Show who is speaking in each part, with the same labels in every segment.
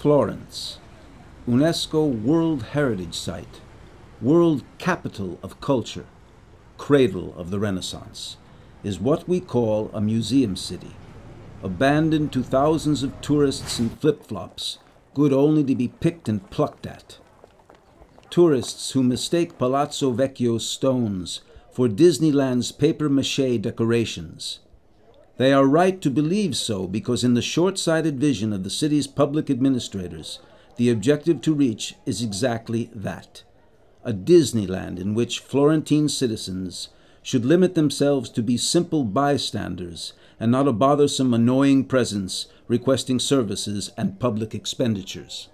Speaker 1: Florence, UNESCO World Heritage Site, World Capital of Culture, Cradle of the Renaissance, is what we call a museum city, abandoned to thousands of tourists in flip-flops, good only to be picked and plucked at. Tourists who mistake Palazzo Vecchio's stones for Disneyland's papier-mâché decorations. They are right to believe so because in the short-sighted vision of the city's public administrators, the objective to reach is exactly that, a Disneyland in which Florentine citizens should limit themselves to be simple bystanders and not a bothersome, annoying presence requesting services and public expenditures.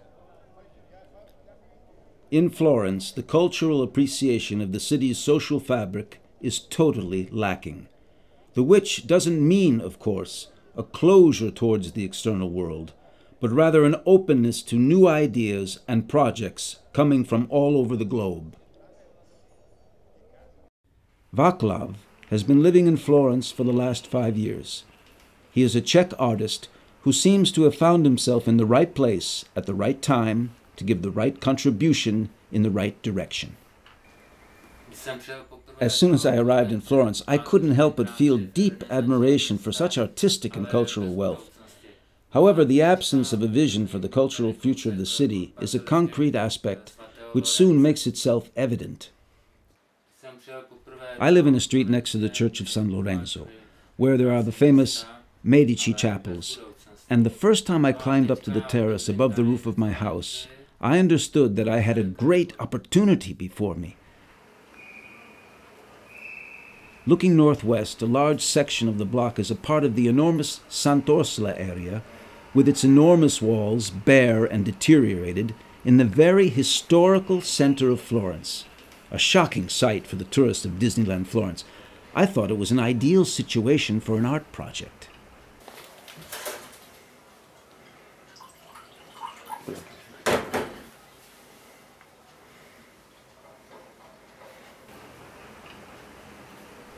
Speaker 1: In Florence, the cultural appreciation of the city's social fabric is totally lacking. The which doesn't mean, of course, a closure towards the external world, but rather an openness to new ideas and projects coming from all over the globe. Vaclav has been living in Florence for the last 5 years. He is a Czech artist who seems to have found himself in the right place at the right time to give the right contribution in the right direction. As soon as I arrived in Florence, I couldn't help but feel deep admiration for such artistic and cultural wealth. However, the absence of a vision for the cultural future of the city is a concrete aspect which soon makes itself evident. I live in a street next to the church of San Lorenzo, where there are the famous Medici chapels, and the first time I climbed up to the terrace above the roof of my house, I understood that I had a great opportunity before me. Looking northwest, a large section of the block is a part of the enormous Sant Orsola area, with its enormous walls, bare and deteriorated, in the very historical center of Florence. A shocking sight for the tourist of Disneyland Florence. I thought it was an ideal situation for an art project.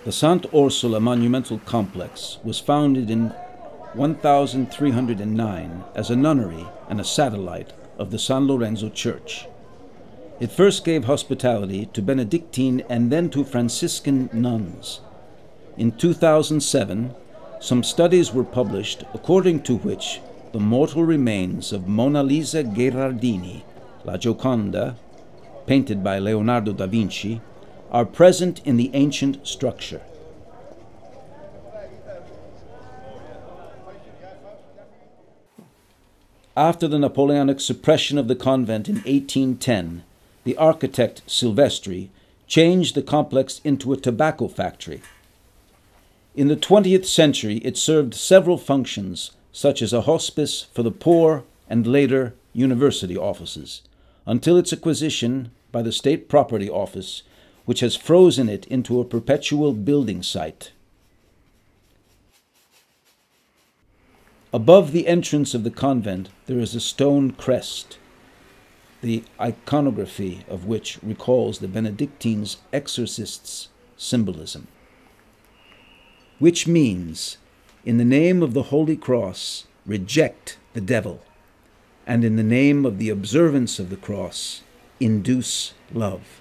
Speaker 1: The Sant Orsola monumental complex was founded in 1309 as a nunnery and a satellite of the San Lorenzo Church. It first gave hospitality to Benedictine and then to Franciscan nuns. In 2007, some studies were published according to which the mortal remains of Mona Lisa Gherardini, La Gioconda, painted by Leonardo da Vinci, are present in the ancient structure. After the Napoleonic suppression of the convent in 1810, the architect Silvestri changed the complex into a tobacco factory. In the 20th century, it served several functions, such as a hospice for the poor and later university offices, until its acquisition by the State Property Office, which has frozen it into a perpetual building site. Above the entrance of the convent, there is a stone crest, the iconography of which recalls the Benedictines' exorcists' symbolism, which means, in the name of the Holy Cross, reject the devil, and in the name of the observance of the cross, induce love.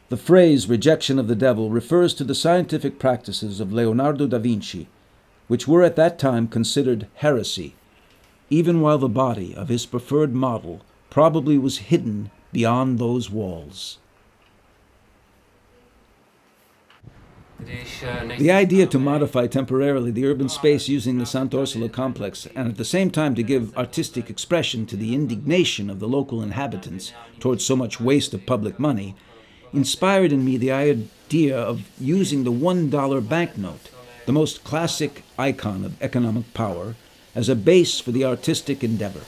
Speaker 1: The phrase rejection of the devil refers to the scientific practices of Leonardo da Vinci, which were at that time considered heresy, even while the body of his preferred model probably was hidden beyond those walls. The idea to modify temporarily the urban space using the Sant Orsola complex and at the same time to give artistic expression to the indignation of the local inhabitants towards so much waste of public money inspired in me the idea of using the $1 banknote, the most classic icon of economic power, as a base for the artistic endeavor.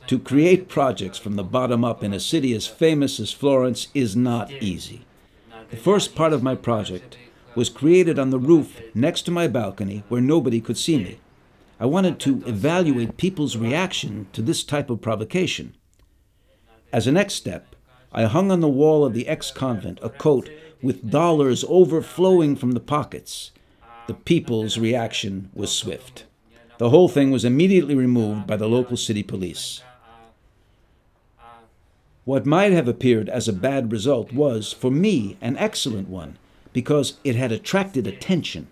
Speaker 1: To create projects from the bottom up in a city as famous as Florence is not easy. The first part of my project was created on the roof next to my balcony where nobody could see me. I wanted to evaluate people's reaction to this type of provocation. As a next step, I hung on the wall of the ex-convent a coat with dollars overflowing from the pockets. The people's reaction was swift. The whole thing was immediately removed by the local city police. What might have appeared as a bad result was, for me, an excellent one, because it had attracted attention.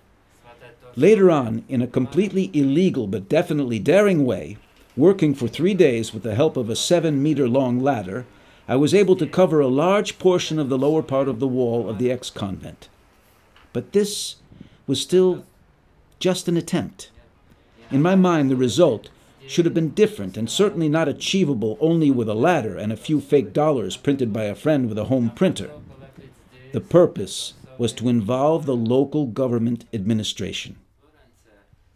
Speaker 1: Later on, in a completely illegal but definitely daring way, working for 3 days with the help of a 7-meter-long ladder, I was able to cover a large portion of the lower part of the wall of the ex-convent. But this was still just an attempt. In my mind, the result should have been different and certainly not achievable only with a ladder and a few fake dollars printed by a friend with a home printer. The purpose was to involve the local government administration.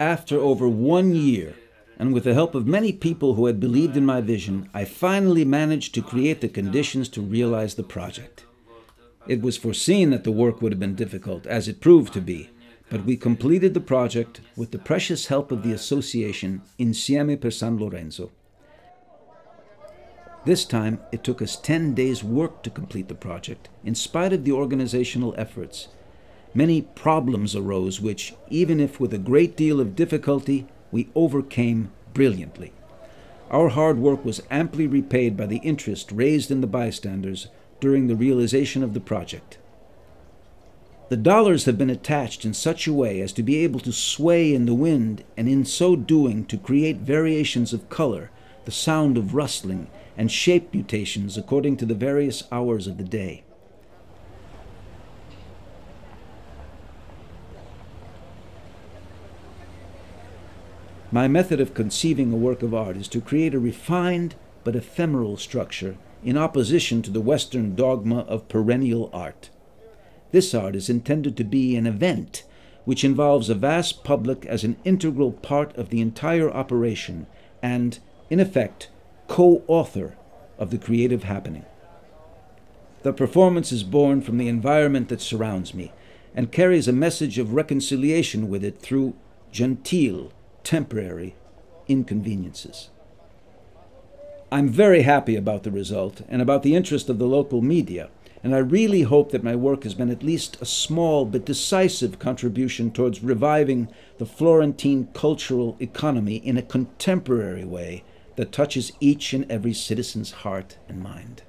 Speaker 1: After over 1 year, and with the help of many people who had believed in my vision, I finally managed to create the conditions to realize the project. It was foreseen that the work would have been difficult, as it proved to be, but we completed the project with the precious help of the association Insieme per San Lorenzo. This time, it took us 10 days' work to complete the project, in spite of the organizational efforts. Many problems arose which, even if with a great deal of difficulty, we overcame brilliantly. Our hard work was amply repaid by the interest raised in the bystanders during the realization of the project. The dollars have been attached in such a way as to be able to sway in the wind, and in so doing to create variations of color, the sound of rustling, and shape mutations according to the various hours of the day. My method of conceiving a work of art is to create a refined but ephemeral structure in opposition to the Western dogma of perennial art. This art is intended to be an event which involves a vast public as an integral part of the entire operation and, in effect, co-author of the creative happening. The performance is born from the environment that surrounds me and carries a message of reconciliation with it through genteel, temporary inconveniences. I'm very happy about the result and about the interest of the local media, and I really hope that my work has been at least a small but decisive contribution towards reviving the Florentine cultural economy in a contemporary way that touches each and every citizen's heart and mind.